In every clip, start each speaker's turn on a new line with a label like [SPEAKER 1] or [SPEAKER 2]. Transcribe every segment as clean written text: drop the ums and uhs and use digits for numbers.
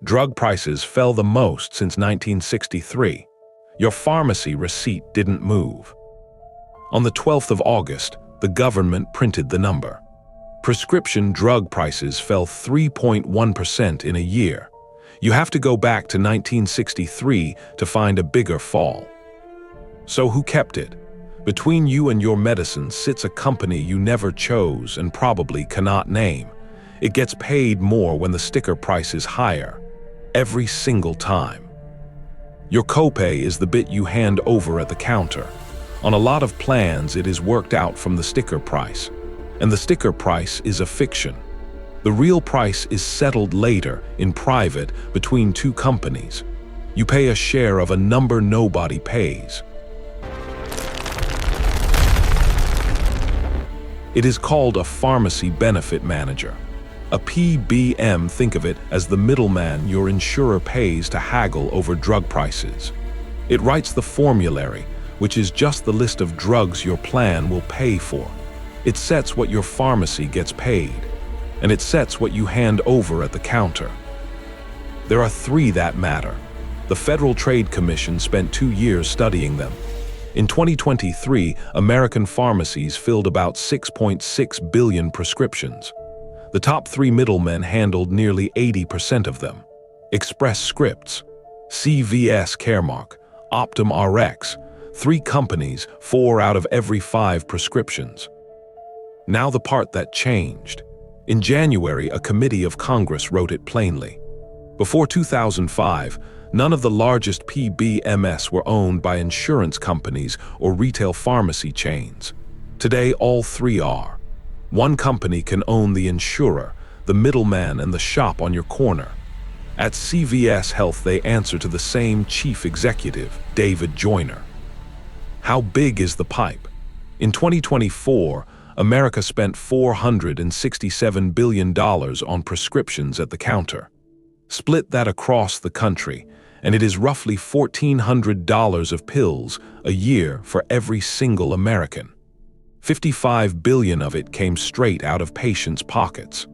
[SPEAKER 1] Drug prices fell the most since 1963. Your pharmacy receipt didn't move. On the 12th of August, the government printed the number. Prescription drug prices fell 3.1% in a year. You have to go back to 1963 to find a bigger fall. So who kept it? Between you and your medicine sits a company you never chose and probably cannot name. It gets paid more when the sticker price is higher, every single time. Your copay is the bit you hand over at the counter. On a lot of plans, it is worked out from the sticker price. And the sticker price is a fiction. The real price is settled later, in private, between two companies. You pay a share of a number nobody pays. It is called a pharmacy benefit manager. A PBM, think of it as the middleman your insurer pays to haggle over drug prices. It writes the formulary, which is just the list of drugs your plan will pay for. It sets what your pharmacy gets paid, and it sets what you hand over at the counter. There are three that matter. The Federal Trade Commission spent 2 years studying them. In 2023, American pharmacies filled about 6.6 billion prescriptions. The top 3 middlemen handled nearly 80% of them. Express Scripts, CVS Caremark, Optum Rx, 3 companies, 4 out of every 5 prescriptions. Now the part that changed. In January, a committee of Congress wrote it plainly. Before 2005, none of the largest PBMs were owned by insurance companies or retail pharmacy chains. Today, all 3 are. One company can own the insurer, the middleman, and the shop on your corner. At CVS Health, they answer to the same chief executive, David Joyner. How big is the pipe? In 2024, America spent $467 billion on prescriptions at the counter. Split that across the country, and it is roughly $1,400 of pills a year for every single American. 55 billion of it came straight out of patients' pockets.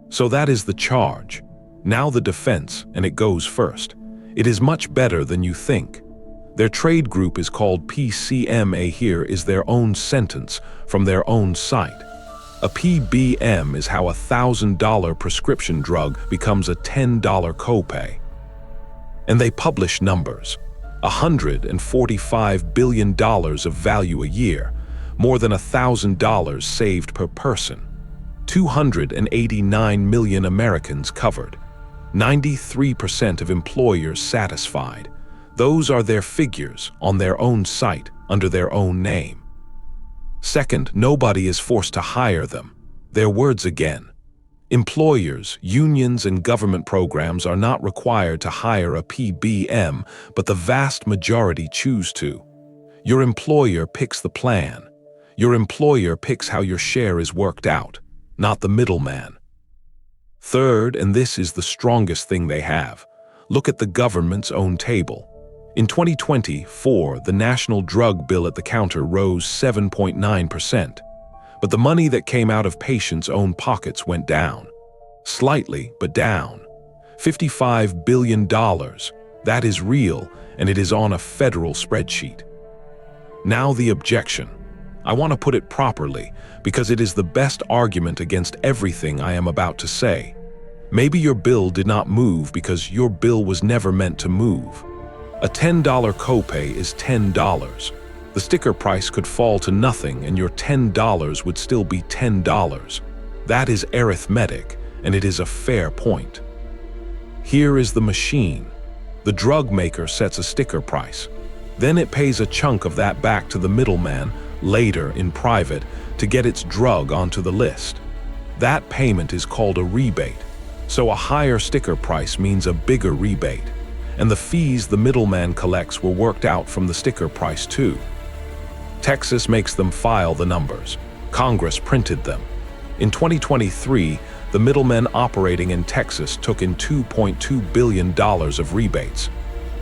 [SPEAKER 1] So that is the charge. Now the defense, and it goes first. It is much better than you think. Their trade group is called PCMA. Here is their own sentence from their own site. A PBM is how a $1,000 prescription drug becomes a $10 copay. And they publish numbers. $145 billion of value a year, more than $1,000 saved per person. 289 million Americans covered. 93% of employers satisfied. Those are their figures on their own site under their own name. Second, nobody is forced to hire them. Their words again. Employers, unions, and government programs are not required to hire a PBM, but the vast majority choose to. Your employer picks the plan. Your employer picks how your share is worked out, not the middleman. Third, and this is the strongest thing they have, look at the government's own table. In 2024, the national drug bill at the counter rose 7.9%, but the money that came out of patients' own pockets went down. Slightly, but down. $55 billion. That is real, and it is on a federal spreadsheet. Now the objection. I want to put it properly, because it is the best argument against everything I am about to say. Maybe your bill did not move because your bill was never meant to move. A $10 copay is $10. The sticker price could fall to nothing and your $10 would still be $10. That is arithmetic, and it is a fair point. Here is the machine. The drug maker sets a sticker price. Then it pays a chunk of that back to the middleman, later in private, to get its drug onto the list. That payment is called a rebate. So a higher sticker price means a bigger rebate. And the fees the middleman collects were worked out from the sticker price too. Texas makes them file the numbers. Congress printed them. In 2023, the middlemen operating in Texas took in $2.2 billion of rebates.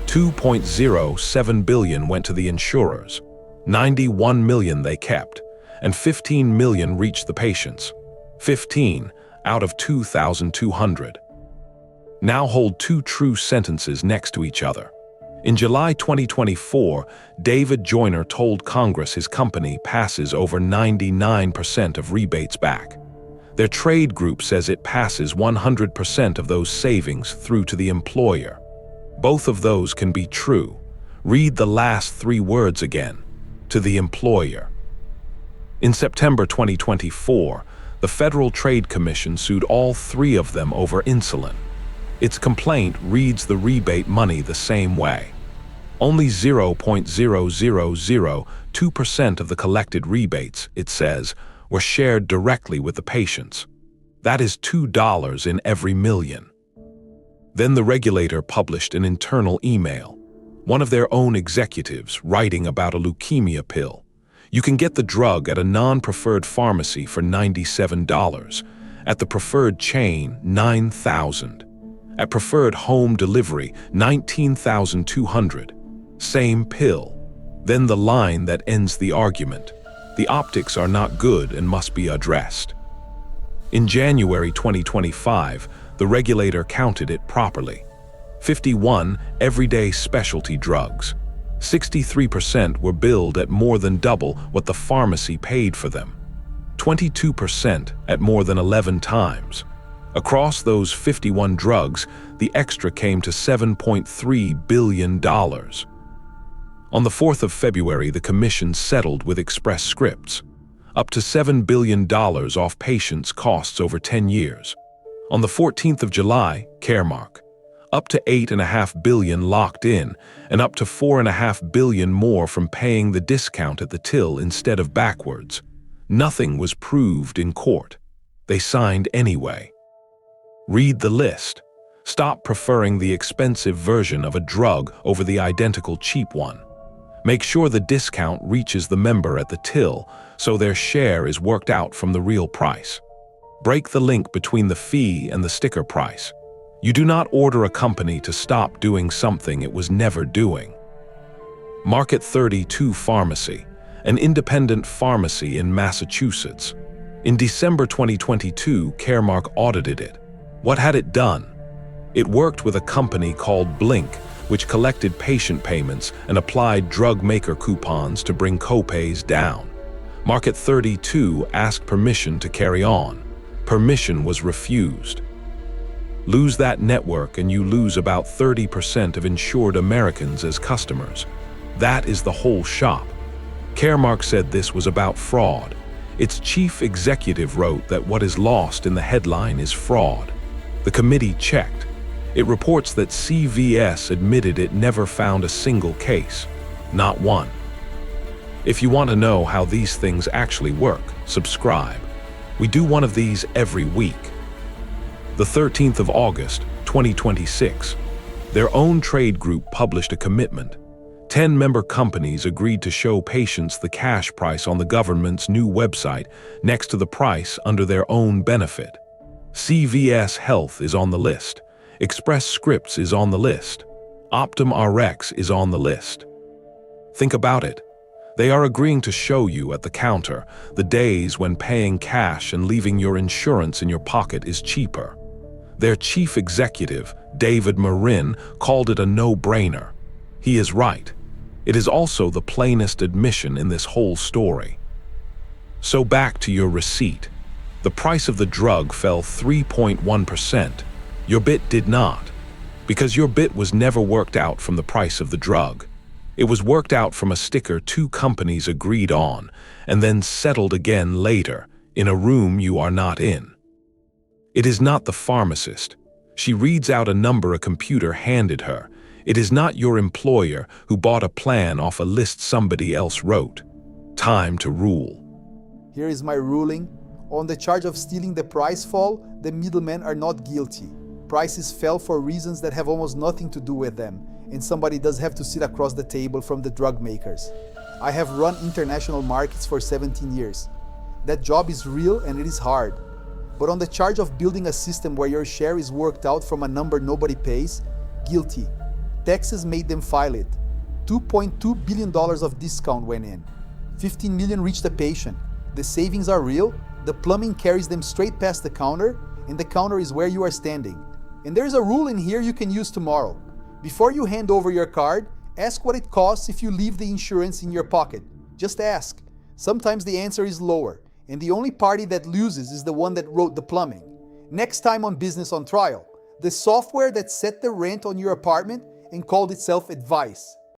[SPEAKER 1] $2.07 billion went to the insurers. 91 million they kept, and 15 million reached the patients. 15 out of 2,200. Now hold two true sentences next to each other. In July 2024, David Joyner told Congress his company passes over 99% of rebates back. Their trade group says it passes 100% of those savings through to the employer. Both of those can be true. Read the last three words again. To the employer. In September 2024, the Federal Trade Commission sued all three of them over insulin. Its complaint reads the rebate money the same way. Only 0.0002% of the collected rebates, it says, were shared directly with the patients. That is $2 in every million. Then the regulator published an internal email, one of their own executives writing about a leukemia pill. You can get the drug at a non-preferred pharmacy for $97, at the preferred chain, $9,000. At preferred home delivery, $19,200. Same pill. Then the line that ends the argument. The optics are not good and must be addressed. In January 2025, the regulator counted it properly. 51 everyday specialty drugs. 63% were billed at more than double what the pharmacy paid for them. 22% at more than 11 times. Across those 51 drugs, the extra came to $7.3 billion. On the 4th of February, the Commission settled with Express Scripts, up to $7 billion off patients' costs over 10 years. On the 14th of July, Caremark, up to $8.5 billion locked in, and up to $4.5 billion more from paying the discount at the till instead of backwards. Nothing was proved in court. They signed anyway. Read the list. Stop preferring the expensive version of a drug over the identical cheap one. Make sure the discount reaches the member at the till so their share is worked out from the real price. Break the link between the fee and the sticker price. You do not order a company to stop doing something it was never doing. Market 32 Pharmacy, an independent pharmacy in Massachusetts. In December 2022, Caremark audited it. What had it done? It worked with a company called Blink, which collected patient payments and applied drug maker coupons to bring copays down. Market 32 asked permission to carry on. Permission was refused. Lose that network and you lose about 30% of insured Americans as customers. That is the whole shop. Caremark said this was about fraud. Its chief executive wrote that what is lost in the headline is fraud. The committee checked. It reports that CVS admitted it never found a single case, not one. If you want to know how these things actually work, subscribe. We do one of these every week. The 13th of August, 2026, their own trade group published a commitment. 10 member companies agreed to show patients the cash price on the government's new website next to the price under their own benefit. CVS Health is on the list. Express Scripts is on the list. Optum Rx is on the list. Think about it. They are agreeing to show you at the counter the days when paying cash and leaving your insurance in your pocket is cheaper. Their chief executive, David Marin, called it a no-brainer. He is right. It is also the plainest admission in this whole story. So back to your receipt. The price of the drug fell 3.1%. Your bit did not, because your bit was never worked out from the price of the drug. It was worked out from a sticker two companies agreed on, and then settled again later, in a room you are not in. It is not the pharmacist. She reads out a number a computer handed her. It is not your employer who bought a plan off a list somebody else wrote. Time to rule.
[SPEAKER 2] Here is my ruling. On the charge of stealing the price fall, the middlemen are not guilty. Prices fell for reasons that have almost nothing to do with them, and somebody does have to sit across the table from the drug makers. I have run international markets for 17 years. That job is real and it is hard. But on the charge of building a system where your share is worked out from a number nobody pays, guilty. Taxes made them file it. $2.2 billion of discount went in. 15 million reached the patient. The savings are real, the plumbing carries them straight past the counter, and the counter is where you are standing. And there's a rule in here you can use tomorrow. Before you hand over your card, ask what it costs if you leave the insurance in your pocket. Just ask. Sometimes the answer is lower, and the only party that loses is the one that wrote the plumbing. Next time on Business on Trial, the software that set the rent on your apartment and called itself Advice.